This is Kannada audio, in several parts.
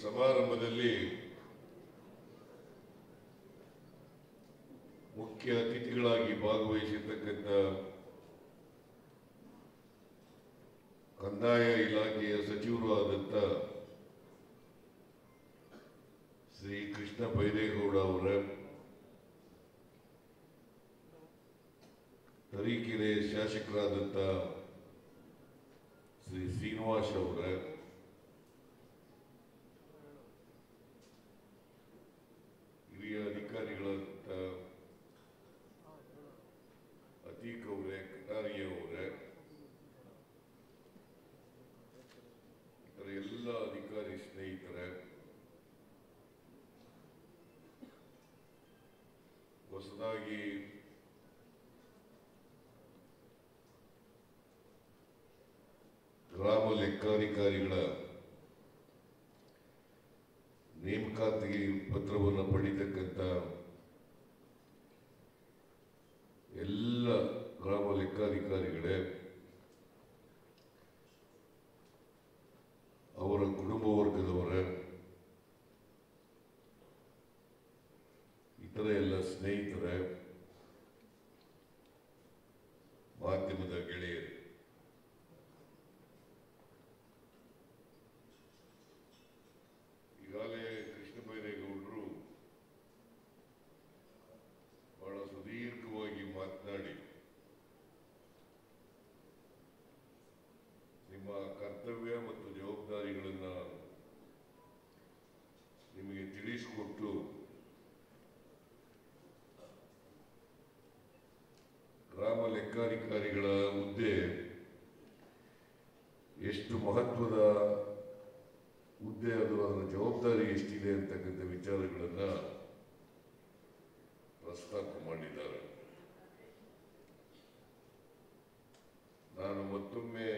ಸಮಾರಂಭದಲ್ಲಿ ಮುಖ್ಯ ಅತಿಥಿಗಳಾಗಿ ಭಾಗವಹಿಸಿರ್ತಕ್ಕಂಥ ಕಂದಾಯ ಇಲಾಖೆಯ ಸಚಿವರು ಆದಂಥ ಶ್ರೀ ಕೃಷ್ಣ ಬೈರೇಗೌಡ ಅವರ, ತರೀಕೆರೆ ಶಾಸಕರಾದಂಥ ಶ್ರೀ ಶ್ರೀನಿವಾಸ್ ಅವರ, ಹಿರಿಯ ಅಧಿಕಾರಿಗಳಾದಂಥ ಅತೀಕ್ ಅವರೇ, ಕಟಾರಿಯ ಅವರೇ, ಇತರ ಎಲ್ಲ ಅಧಿಕಾರಿ ಸ್ನೇಹಿತರೆ, ಹೊಸದಾಗಿ ಗ್ರಾಮ ಲೆಕ್ಕಾಧಿಕಾರಿಗಳ ನೇಮಕಾತಿಗೆ ಪತ್ರವನ್ನು ಪಡೆಯತಕ್ಕಂಥ ಎಲ್ಲ ಗ್ರಾಮ ಲೆಕ್ಕಾಧಿಕಾರಿಗಳೇ, ಅವರ ಕುಟುಂಬ ವರ್ಗದವರ, ಇತರ ಎಲ್ಲ ಸ್ನೇಹಿತರೆ, ಮಾಧ್ಯಮದ ಗೆಳೆಯರು, ಈಗಾಗಲೇ ಕೃಷ್ಣ ಬೈರೇಗೌಡರು ಬಹಳ ಸುದೀರ್ಘವಾಗಿ ಮಾತನಾಡಿ ನಿಮ್ಮ ಕರ್ತವ್ಯ ಮತ್ತು ಜವಾಬ್ದಾರಿಗಳನ್ನು ನಿಮಗೆ ತಿಳಿಸಿಕೊಟ್ಟು ಗ್ರಾಮ ಲೆಕ್ಕಾಧಿಕಾರಿಗಳ ಹುದ್ದೆ ಎಷ್ಟು ಮಹತ್ವದ ಹುದ್ದೆ, ಅದು ಅದರ ಜವಾಬ್ದಾರಿ ಎಷ್ಟಿದೆ ಅಂತಕ್ಕಂಥ ವಿಚಾರಗಳನ್ನು ಪ್ರಸ್ತಾಪ ಮಾಡಿದ್ದಾರೆ. ನಾನು ಮತ್ತೊಮ್ಮೆ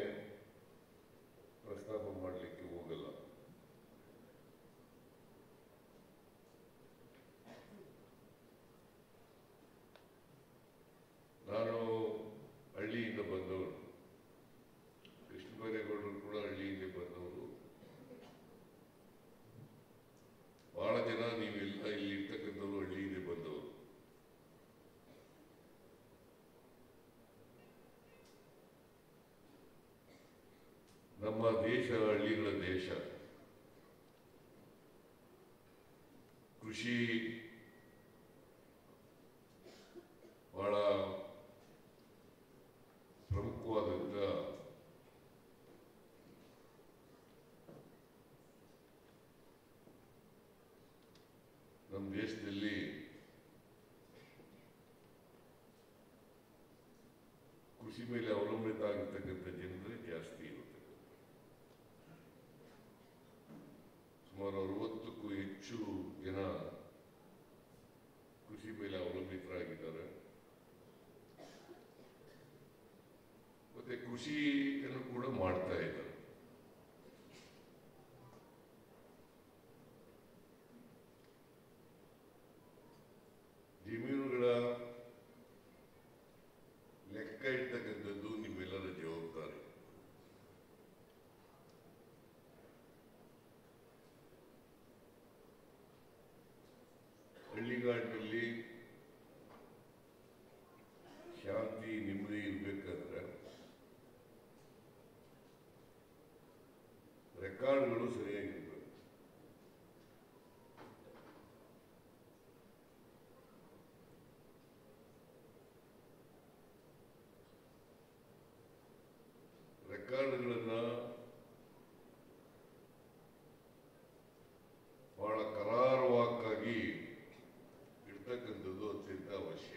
ಪ್ರಸ್ತಾಪ ಮಾಡಲಿಕ್ಕೆ ಹೋಗಲ್ಲ. ನಾನು ಹಳ್ಳಿಯಿಂದ ಬಂದವರು, ಕೃಷ್ಣ ಬೈರೇಗೌಡರು ಕೂಡ ಹಳ್ಳಿಯಿಂದ ಬಂದವರು. ಬಹಳ ಜನ ನೀವೆಲ್ಲ ಇಲ್ಲಿ ಇರ್ತಕ್ಕಂಥವ್ರು ಹಳ್ಳಿಯಿಂದ ಬಂದವರು. ನಮ್ಮ ದೇಶ ಹಳ್ಳಿಗಳ ದೇಶ. ಕೃಷಿ ಬಹಳ ಪ್ರಮುಖವಾದಂಥ ನಮ್ಮ ದೇಶದಲ್ಲಿ ಕೃಷಿ ಮೇಲೆ ಅವಲಂಬಿತ ಆಗಿರ್ತಕ್ಕಂಥ ಜನರೇ ಜಾಸ್ತಿ ಇರುತ್ತೆ. ಸುಮಾರು 60ಕ್ಕೂ ಹೆಚ್ಚು ಜನ ಕೃಷಿ ಮೇಲೆ ಅವಲಂಬಿತರಾಗಿದ್ದಾರೆ. ಮತ್ತೆ ಕೃಷಿಯನ್ನು ಕೂಡ ಮಾಡ್ತಾ ಇದ್ದಾರೆ. ಜಮೀನುಗಳ ಲೆಕ್ಕ ಇರ್ತಕ್ಕಂಥದ್ದು ನಿಮ್ಮೆಲ್ಲರ ಜವಾಬ್ದಾರಿ. ಹಳ್ಳಿಗಾಡಿನಲ್ಲಿ ಶಾಂತಿ ನೆಮ್ಮದಿ ಇರಬೇಕಾದ್ರೆ ರೆಕಾರ್ಡ್ಗಳು ಸರಿಯಾಗಿರ್ಬೇಕು. ರೆಕಾರ್ಡ್ಗಳನ್ನ ಬಹಳ ಕರಾರುವಾಕ್ಕಾಗಿ ಇರ್ತಕ್ಕಂಥದ್ದು ಅತ್ಯಂತ ಅವಶ್ಯ.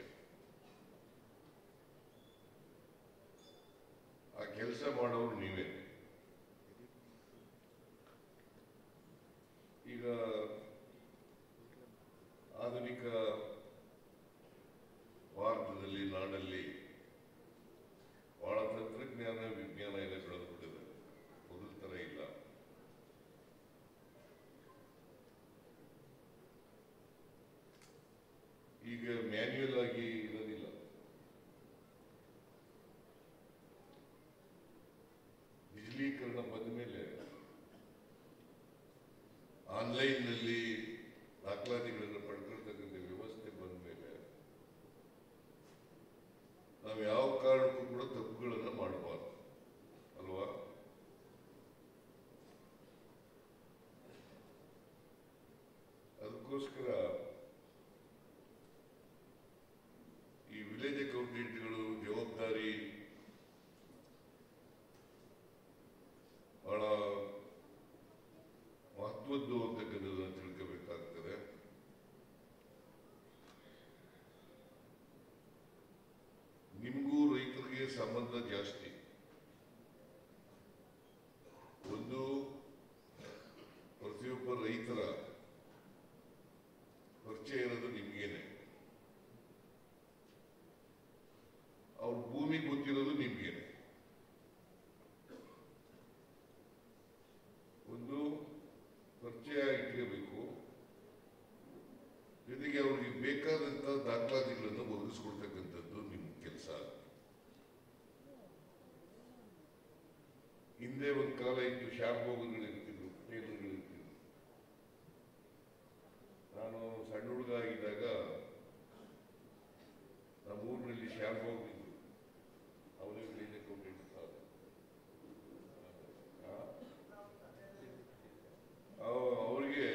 ಆ ಕೆಲಸ ಮಾಡೋರು ನೀವೇ. ಈಗ ಆಧುನಿಕ ಭಾರತದಲ್ಲಿ, ನಾಡಲ್ಲಿ ಬಹಳ ತಂತ್ರಜ್ಞಾನ, ವಿಜ್ಞಾನ ಎಲ್ಲ ಬೆಳೆದುಬಿಟ್ಟಿದೆ. ಮೊದಲ ಥರ ಇಲ್ಲ. ಈಗ ಮ್ಯಾನ್ಯುಯಲ್ ಆಗಿ ಇರೋದಿಲ್ಲ. ಡಿಜಿಟಲೀಕರಣ ಬಂದ ಮೇಲೆ ಆ ಆನ್ಲೈನ್ನಲ್ಲಿ ದಾಖಲಾತಿಗಳನ್ನು ಪಡ್ಕೊಳ್ತಕ್ಕಂಥ ವ್ಯವಸ್ಥೆ ಬಂದ ಮೇಲೆ ನಾವು ಯಾವ ಕಾರಣಕ್ಕೂ ಕೂಡ ತಪ್ಪುಗಳನ್ನು ಮಾಡಬಾರ್ದು ಅಲ್ವಾ? ಅದಕ್ಕೋಸ್ಕರ ಈ ವಿಲೇಜ್ ಅಕೌಂಟೆಂಟ್ಗಳು ಜವಾಬ್ದಾರಿ ಬಹಳ ಮಹತ್ವದ್ದು ಅಂತಕ್ಕಂಥದ್ದನ್ನು ತಿಳ್ಕೋಬೇಕಾಗ್ತದೆ. ನಿಮಗೂ ರೈತರಿಗೆ ಸಂಬಂಧ ಜಾಸ್ತಿ. ಒಂದು, ಪ್ರತಿಯೊಬ್ಬ ರೈತರ ಪರಿಚಯ ಇರೋದು ನಿಮ್ಗೇನೆ, ಅವ್ರ ಭೂಮಿ ಗೊತ್ತಿರೋದು ನಿಮ್ಗೇನೆ. ಒಂದು ಪರಿಚಯ ಇಟ್ಕೋಬೇಕು, ಜೊತೆಗೆ ಅವ್ರಿಗೆ ಬೇಕಾದಂತ ದಾಖಲಾತಿಗಳನ್ನು ಒದಗಿಸ್ಕೊಡ್ತಕ್ಕಂಥದ್ದು ನಿಮ್ಮ ಕೆಲಸ. ಹಿಂದೆ ಒಂದು ಕಾಲ ಇತ್ತು, ಶಾರ್ಬೋಗರ್ಗಳಿರ್ತಿದ್ರು, ಟೇಲರ್ಗಳಿರ್ತಿದ್ರು. ನಾನು ಸಣ್ಣ ಹುಡುಗ ಆಗಿದ್ದಾಗ ನಮ್ಮೂರಿನಲ್ಲಿ ಶಾರ್ಬೋಗ್ ಇದ್ರು, ಅವರೇ ವಿಲೇಜ್ ಅಕೌಂಟೆಂಟ್. ಅವರಿಗೆ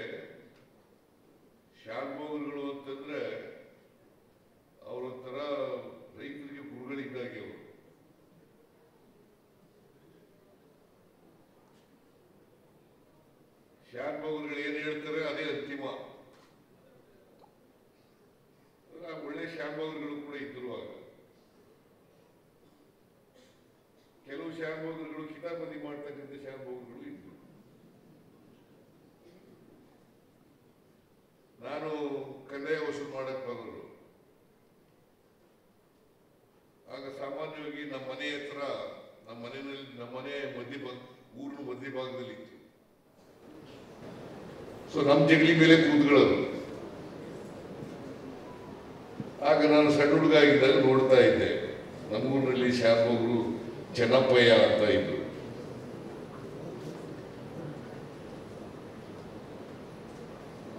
ಶಾರ್ಬೋಗರ್ಗಳು ಅಂತಂದ್ರೆ ಅವರೊಂಥರ ರೈತರಿಗೆ ಗುರುಗಳಿದ್ದಾಗೆ. ಅವರು ಶಾರ್ಬೋಗರ್ಗಳು ಏನ್ ಹೇಳ್ತಾರೆ ಅದೇ ಅಂತಿಮ. ಒಳ್ಳೆ ಶಾರ್ಬೋಗರ್ಗಳು ಕೂಡ ಇದ್ರು ಆಗ. ಕೆಲವು ಶಾರ್ಬೋಗರ್ಗಳು ಕಿತಾಪತಿ ಮಾಡ್ತಕ್ಕಂಥ ಶಾರ್ಬೋಗರ್ಗಳು ಇದ್ರು. ನಾನು ಕಂದಾಯ ವಸೂಲು ಮಾಡಕ್ ಬರೋರು. ಆಗ ಸಾಮಾನ್ಯವಾಗಿ ನಮ್ಮ ಮನೆ ಹತ್ರ, ನಮ್ಮ ಮನೆ ಊರಿನ ಮಧ್ಯಭಾಗದಲ್ಲಿ ಇತ್ತು. ಸೊ ನಮ್ಮ ಜಗಲಿ ಮೇಲೆ ಕೂತ್ಕೊಳ್ಳೋದು. ಆಗ ನಾನು ಸಣ್ಣ ಹುಡುಗ ಆಗಿದ್ದಾಗ ನೋಡ್ತಾ ಇದ್ದೆ, ನಮ್ಮೂರಿನಲ್ಲಿ ಶಾರ್ಬೋಗರು ಚೆನ್ನಪ್ಪಯ್ಯ ಅಂತ ಇದ್ರು.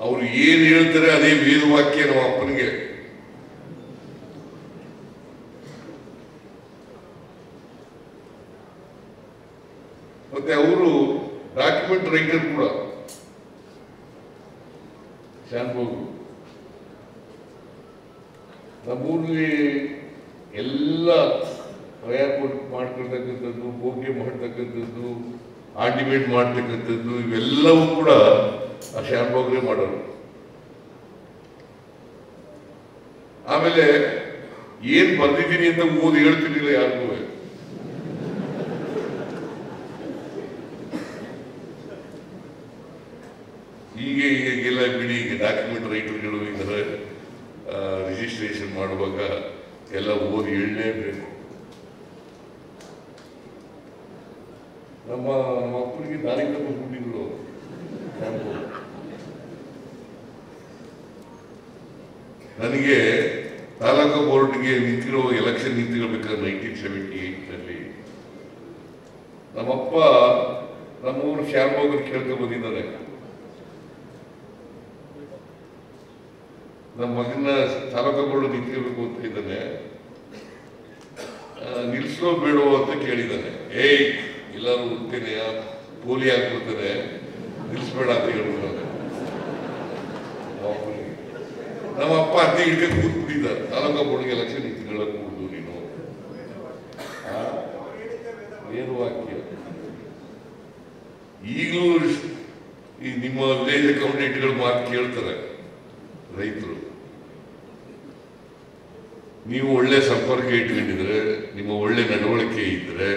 ಅವ್ರು ಏನ್ ಹೇಳ್ತಾರೆ ಅದೇ ವೇದವಾಕ್ಯ ನಮ್ಮ ಅಪ್ಪನಿಗೆ. ಮತ್ತೆ ಅವರು ಡಾಕ್ಯುಮೆಂಟ್ ರೈಟರ್ ಕೂಡ ಶಾನ್ಭೋಗರು. ನಮ್ಮೂರಲ್ಲಿ ಎಲ್ಲ ರೇರ್ಪೋರ್ಟ್ ಮಾಡ್ಕೊಳ್ತಕ್ಕಂಥದ್ದು, ಬೋಗ್ಗೆ ಮಾಡ್ತಕ್ಕಂಥದ್ದು, ಆರ್ಟಿಮೇಟ್ ಮಾಡ್ತಕ್ಕಂಥದ್ದು, ಇವೆಲ್ಲವೂ ಕೂಡ ಆ ಶಾನ್ಭೋಗ್ರೆ ಮಾಡೋರು. ಆಮೇಲೆ ಏನ್ ಬರ್ದಿದ್ದೀನಿ ಅಂತ ಓದಿ ಹೇಳ್ತಿರ್ಲಿಲ್ಲ ಯಾರಿಗೂ. ಈಗೆಲ್ಲ ಬಿಡಿ, ಈಗ ಡಾಕ್ಯುಮೆಂಟ್ ರೈಟರ್ಗಳು ಇದ್ದಾರೆ, ರಿಜಿಸ್ಟ್ರೇಷನ್ ಮಾಡುವಾಗ ಎಲ್ಲ ಓದಿ ಹೇಳಲೇಬೇಕು. ನಮ್ಮ ಅಪ್ಪನಿಗೆ ದಾರಿ ತಗೊಂಡ್ಬಿಟ್ಟಿದ್ರು. ನನಗೆ ತಾಲೂಕು ಬೋರ್ಡ್ಗೆ ನಿಂತಿರೋ ಎಲೆಕ್ಷನ್ ನಿಂತಿರಬೇಕಾದ್ರೆ 1978ನಲ್ಲಿ ನಮ್ಮಪ್ಪ ನಮ್ಮೂರು ಶಾನ್ಭೋಗರ್ ಕೇಳ್ಕೊಂಡು ಬಂದಿದ್ದಾರೆ. ನಮ್ಮ ಮಗನ ತಾಲೂಕು ಬೋರ್ಡ್ ನಿಂತಿರಬೇಕು ಅಂತ ಇದ್ದಾನೆ, ನಿಲ್ಸೋ ಬೇಡೋ ಅಂತ ಕೇಳಿದ್ದಾನೆ. ಎಲ್ಲರೂ ಹೋಗ್ತೇನೆ, ಪೋಲಿ ಹಾಕ್ಬಿಡ್ತಾನೆ, ನಿಲ್ಸ್ಬೇಡ ಅಂತ ಹೇಳ್ಬಿಡ್ತಾನೆ. ನಮ್ಮ ಅಪ್ಪ ಅತ್ತೆ ಹಿಡ್ಕೊಂಡು ಕೂತ್ಬಿಟ್ಟಿದ್ದಾರೆ. ತಾಲೂಕು ಬೋರ್ಡ್ಗೆ ಎಲೆಕ್ಷನ್ ನಿಂತ್ಕೊಳ್ಳಕ್ ಕೂಡುದು ನೀನು, ಏನು ವಾಕ್ಯ. ಈಗಲೂ ಈ ನಿಮ್ಮ ವಿಲೇಜ್ ಅಕೌಂಟೆಂಟ್ಗಳು ಮಾತು ಕೇಳ್ತಾರೆ ರೈತರು. ನೀವು ಒಳ್ಳೆ ಸಂಪರ್ಕ ಇಟ್ಕೊಂಡಿದ್ರೆ, ನಿಮ್ಮ ಒಳ್ಳೆ ನಡವಳಿಕೆ ಇದ್ರೆ,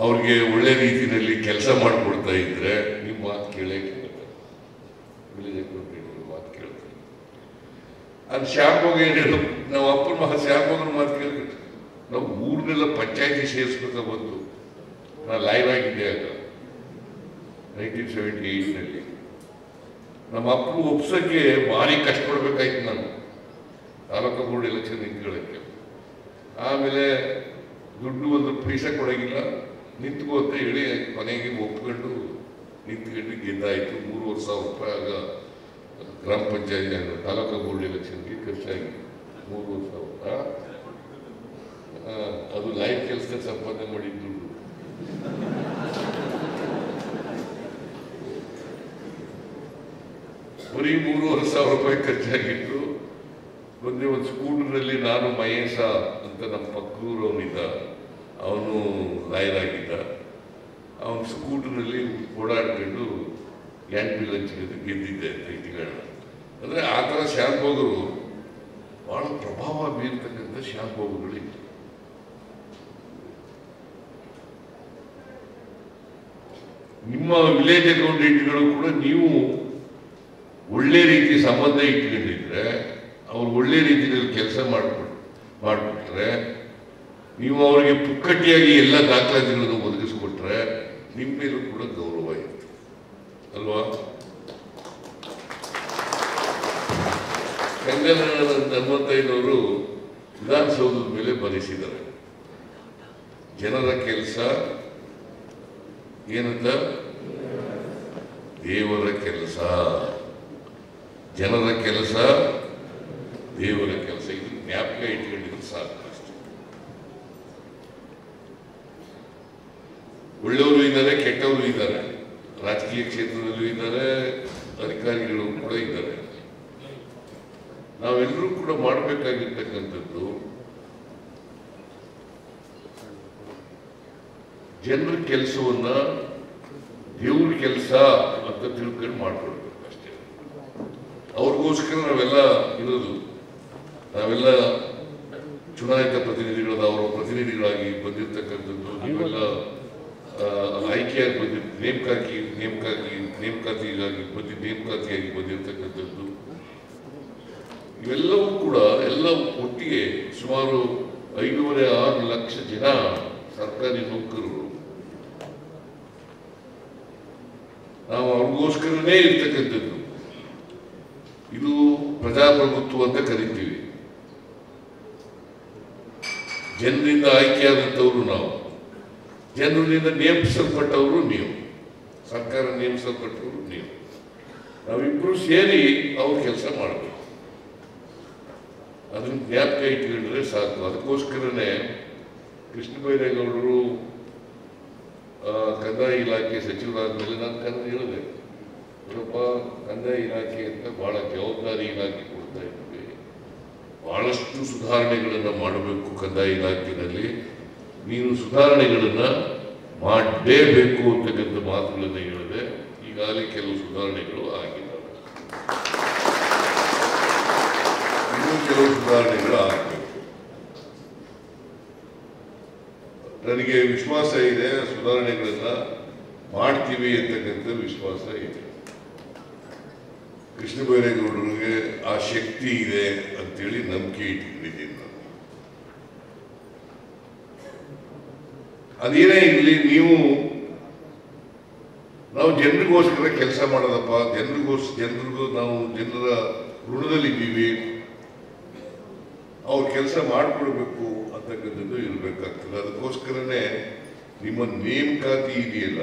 ಅವ್ರಿಗೆ ಒಳ್ಳೆ ರೀತಿಯಲ್ಲಿ ಕೆಲಸ ಮಾಡಿಕೊಡ್ತಾ ಇದ್ರೆ ನಿಮ್ಮ ಮಾತು ಕೇಳೇ ಕೇಳ್ತಾರೆ. ವಿಲೇಜ್ ಅಕೌಂಟೆಂಟ್ಗಳು ಮಾತು ಕೇಳ್ತಾರೆ. ಅದು ಶಾನ್ಭೋಗ ಏನು ಹೇಳು, ನಾವು ಅಪ್ಪನ ಮಗ ಶಾನ್ಭೋಗನ ಮಾತು ಕೇಳ್ತಾರೆ. ನಾವು ಊರ್ನೆಲ್ಲ ಪಂಚಾಯತಿ ಸೇರಿಸ್ಬೇಕ ಬಂತು. ನಾನು ಲೈವ್ ಆಗಿದ್ದೆ ಆಗ 1978ನಲ್ಲಿ. ನಮ್ಮ ಅಪ್ಪನ ಒಪ್ಸಕ್ಕೆ ಭಾರಿ ಕಷ್ಟಪಡ್ಬೇಕಾಯ್ತು ನಾನು ತಾಲೂಕು ಬೋರ್ಡ್ ಎಲೆಕ್ಷನ್ ನಿಂತ್ಕೊಳ್ಳಕ್ಕೆ. ಆಮೇಲೆ ದುಡ್ಡು ಒಂದು ಪೈಸೆ ಕೊಡೋಂಗಿಲ್ಲ, ನಿಂತ್ಕೋ ಅಂತ ಹೇಳಿ ಕೊನೆಗೆ ಒಪ್ಕೊಂಡು ನಿಂತ್ಕೊಂಡು ಗೆದ್ದಾಯಿತು. 3,500 ರೂಪಾಯಿ ಆಗ ಗ್ರಾಮ ಪಂಚಾಯತ್ ತಾಲೂಕು ಬೋರ್ಡ್ ಎಲೆಕ್ಷನ್ಗೆ ಖರ್ಚಾಗಿ 3,500. ಅದು ಲೈವ್ ಕೆಲಸದಲ್ಲಿ ಸಂಪಾದನೆ ಮಾಡಿದ್ದು. ಬರೀ 3,500 ರೂಪಾಯಿ ಖರ್ಚಾಗಿತ್ತು. ಮೊನ್ನೆ ಒಂದು ಸ್ಕೂಟರ್ನಲ್ಲಿ ನಾನು ಮಹೇಶ ಅಂತ ನಮ್ಮ ಪಕ್ಕೂರು ಅವನಿದ್ದ, ಅವನು ಲಾಯರ್ ಆಗಿದ್ದ. ಅವನ ಸ್ಕೂಟರ್ನಲ್ಲಿ ಓಡಾಡ್ಕೊಂಡು ಗ್ಯಾಂಗ್ ಹಂಚಿಕೊಂಡು ಗೆದ್ದಿದ್ದೆ ಅಂತ ಇಟ್ಕೊಳ್ಳೋಣ. ಅಂದರೆ ಆ ಥರ ಶಾಂಭೋಗರು ಬಹಳ ಪ್ರಭಾವ ಬೀರ್ತಕ್ಕಂಥ ಶಾಂಭೋಗಗಳಿತ್ತು. ನಿಮ್ಮ ವಿಲೇಜ್ ಅಕೌಂಟೆಂಟ್ಗಳು ಕೂಡ ನೀವು ಒಳ್ಳೆ ರೀತಿ ಸಂಬಂಧ ಇಟ್ಕೊಂಡಿದ್ರೆ, ಅವ್ರು ಒಳ್ಳೆ ರೀತಿಯಲ್ಲಿ ಕೆಲಸ ಮಾಡಿಬಿಟ್ರೆ, ನೀವು ಅವರಿಗೆ ಪುಕ್ಕಟ್ಟಿಯಾಗಿ ಎಲ್ಲ ದಾಖಲಾತಿಗಳನ್ನು ಒದಗಿಸ್ಕೊಟ್ರೆ ನಿಮ್ಮ ಮೇಲೂ ಕೂಡ ಗೌರವ ಇರುತ್ತೆ ಅಲ್ವಾ? ಕಂಗನ 45 ವಿಧಾನಸೌಧದ ಮೇಲೆ ಬರೆಸಿದ್ದಾರೆ, ಜನರ ಕೆಲಸ ಏನಂತ? ದೇವರ ಕೆಲಸ. ಜನರ ಕೆಲಸ ದೇವರ ಕೆಲಸ. ಇದು ಜ್ಞಾಪಕ ಇಟ್ಕೊಂಡಿದ್ರೆ ಸಾಕು. ಒಳ್ಳೆಯವರು ಇದ್ದಾರೆ, ಕೆಟ್ಟವರು ಇದ್ದಾರೆ, ರಾಜಕೀಯ ಕ್ಷೇತ್ರದಲ್ಲೂ ಇದ್ದಾರೆ, ಅಧಿಕಾರಿಗಳು ಕೂಡ ಇದ್ದಾರೆ. ನಾವೆಲ್ಲರೂ ಕೂಡ ಮಾಡಬೇಕಾಗಿರ್ತಕ್ಕಂಥದ್ದು ಜನರ ಕೆಲಸವನ್ನ ದೇವ್ರ ಕೆಲಸ ಅಂತ ತಿಳ್ಕೊಂಡು ಮಾಡ್ಕೊಡ್ಬೇಕು ಅಷ್ಟೇ. ಅವ್ರಿಗೋಸ್ಕರ ನಾವೆಲ್ಲ ಇರೋದು. ನಾವೆಲ್ಲ ಚುನಾಯಿತ ಪ್ರತಿನಿಧಿಗಳಾದ ಅವರ ಪ್ರತಿನಿಧಿಗಳಾಗಿ ಬಂದಿರತಕ್ಕಂಥದ್ದು. ನೀವೆಲ್ಲ ಆಯ್ಕೆಯಾಗಿ ನೇಮಕಾತಿಯಾಗಿ ಬಂದಿರತಕ್ಕಂಥದ್ದು. ಇವೆಲ್ಲವೂ ಕೂಡ ಎಲ್ಲ ಒಟ್ಟಿಗೆ ಸುಮಾರು 5.5-6 ಲಕ್ಷ ಜನ ಸರ್ಕಾರಿ ನೌಕರರು. ನಾವು ಅವ್ರಿಗೋಸ್ಕರನೇ ಇರ್ತಕ್ಕಂಥದ್ದು. ಇದು ಪ್ರಜಾಪ್ರಭುತ್ವ ಅಂತ ಕರಿತೀವಿ. ಜನರಿಂದ ಆಯ್ಕೆಯಾದಂಥವ್ರು ನಾವು, ಜನರಿಂದ ನೇಮಿಸಲ್ಪಟ್ಟವರು ನೀವು, ಸರ್ಕಾರ ನೇಮಿಸಲ್ಪಟ್ಟವರು ನೀವು. ನಾವಿಬ್ಬರು ಸೇರಿ ಅವ್ರ ಕೆಲಸ ಮಾಡಬೇಕು. ಅದನ್ನು ಜ್ಞಾಪಕ ಇಟ್ಕೊಂಡ್ರೆ ಸಾಕು. ಅದಕ್ಕೋಸ್ಕರನೇ ಕೃಷ್ಣ ಬೈರೇಗೌಡರು ಕಂದಾಯ ಇಲಾಖೆ ಸಚಿವರಾದ ಮೇಲೆ ನಾನು ಹೇಳಿದೆ, ನೋಡಪ್ಪ, ಕಂದಾಯ ಇಲಾಖೆ ಅಂತ ಬಹಳ ಜವಾಬ್ದಾರಿ ಇಲಾಖೆ ಕೊಡ್ತಾ ಇದ್ವಿ, ಬಹಳಷ್ಟು ಸುಧಾರಣೆಗಳನ್ನು ಮಾಡಬೇಕು ಕಂದಾಯ ಇಲಾಖೆಯಲ್ಲಿ, ನೀನು ಸುಧಾರಣೆಗಳನ್ನು ಮಾಡಲೇಬೇಕು ಅಂತಕ್ಕಂಥ ಮಾತುಗಳನ್ನು ಹೇಳಿದೆ. ಈಗಾಗಲೇ ಕೆಲವು ಸುಧಾರಣೆಗಳು ಆಗಿದ್ದಾವೆ, ಇನ್ನೂ ಕೆಲವು ಸುಧಾರಣೆಗಳು ಆಗಬೇಕು. ನನಗೆ ವಿಶ್ವಾಸ ಇದೆ, ಸುಧಾರಣೆಗಳನ್ನ ಮಾಡ್ತೀವಿ ಅಂತಕ್ಕಂಥ ವಿಶ್ವಾಸ ಇದೆ. ಕೃಷ್ಣ ಬೈರೇಗೌಡರಿಗೆ ಆ ಶಕ್ತಿ ಇದೆ ಅಂತೇಳಿ ನಂಬಿಕೆ ಇಟ್ಕೊಂಡಿದ್ದೀನಿ ನಾನು. ಅದೇನೇ ಇರಲಿ, ನಾವು ಜನರಿಗೋಸ್ಕರ ಕೆಲಸ ಮಾಡೋದಪ್ಪ, ಜನರಿಗೂ ನಾವು ಜನರ ಋಣದಲ್ಲಿದ್ದೀವಿ, ಅವ್ರ ಕೆಲಸ ಮಾಡಿಕೊಡ್ಬೇಕು ಅಂತಕ್ಕಂಥದ್ದು ಇರಬೇಕಾಗ್ತದೆ. ಅದಕ್ಕೋಸ್ಕರನೇ ನಿಮ್ಮ ನೇಮಕಾತಿ ಇದೆಯಲ್ಲ,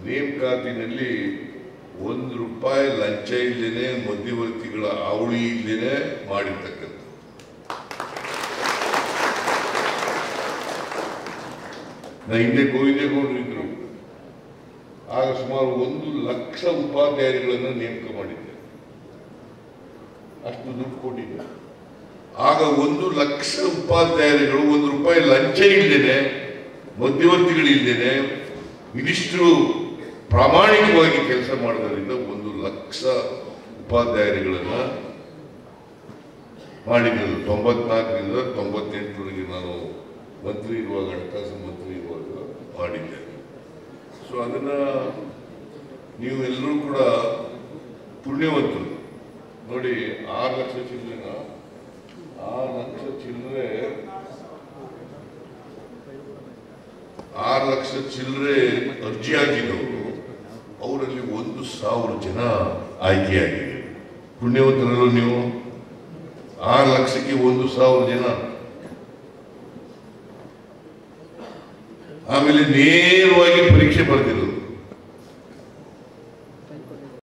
ನೇಮಕಾತಿನಲ್ಲಿ ₹1 ಲಂಚ ಇಲ್ಲದೇನೆ, ಮಧ್ಯವರ್ತಿಗಳ ಅವಳಿ ಇಲ್ಲದೇನೆ ಮಾಡಿರ್ತಕ್ಕಂಥ. ನಾ ಹಿಂದೆ ಗೋವಿಂದೇಗೌಡರು ಇದ್ರು, ಆಗ ಸುಮಾರು 1 ಲಕ್ಷ ಉಪಾಧ್ಯಾಯರುಗಳನ್ನು ನೇಮಕ ಮಾಡಿದ್ದೆ, ಅಷ್ಟು ದುಡ್ಡು ಕೊಟ್ಟಿದ್ದೆ. ಆಗ 1 ಲಕ್ಷ ಉಪಾಧ್ಯಾಯರುಗಳು ₹1 ಲಂಚ ಇಲ್ಲದೇನೆ, ಮಧ್ಯವರ್ತಿಗಳಿಲ್ಲದೇನೆ, ಇದಿಷ್ಟು ಪ್ರಾಮಾಣಿಕವಾಗಿ ಕೆಲಸ ಮಾಡೋದ್ರಿಂದ 1 ಲಕ್ಷ ಉಪಾಧ್ಯಾಯರುಗಳನ್ನ ಮಾಡಿದ್ರು. 94ರಿಂದ 98ರವರೆಗೆ ನಾನು ಮಂತ್ರಿ ಇರುವಾಗ, ಹಣಕಾಸು ಮಂತ್ರಿ ಇರುವಾಗ ಮಾಡಿದ್ದೆ. ಸೊ ಅದನ್ನ ನೀವು ಎಲ್ಲರೂ ಕೂಡ ಪುಣ್ಯವಂತರು. ನೋಡಿ, 6 ಲಕ್ಷ ಚಿಲ್ಲರೆ 6 ಲಕ್ಷ ಚಿಲ್ಲರೆ ಅರ್ಜಿ ಹಾಕಿದವರು, ಅವರಲ್ಲಿ 1,000 ಜನ ಆಯ್ಕೆಯಾಗಿದೆ. ಪುಣ್ಯವಂತರಲ್ಲೂ ನೀವು. 6 ಲಕ್ಷಕ್ಕೆ 1,000 ಜನ. ಆಮೇಲೆ ನೇರವಾಗಿ ಪರೀಕ್ಷೆ ಬರೆದಿರೋದು.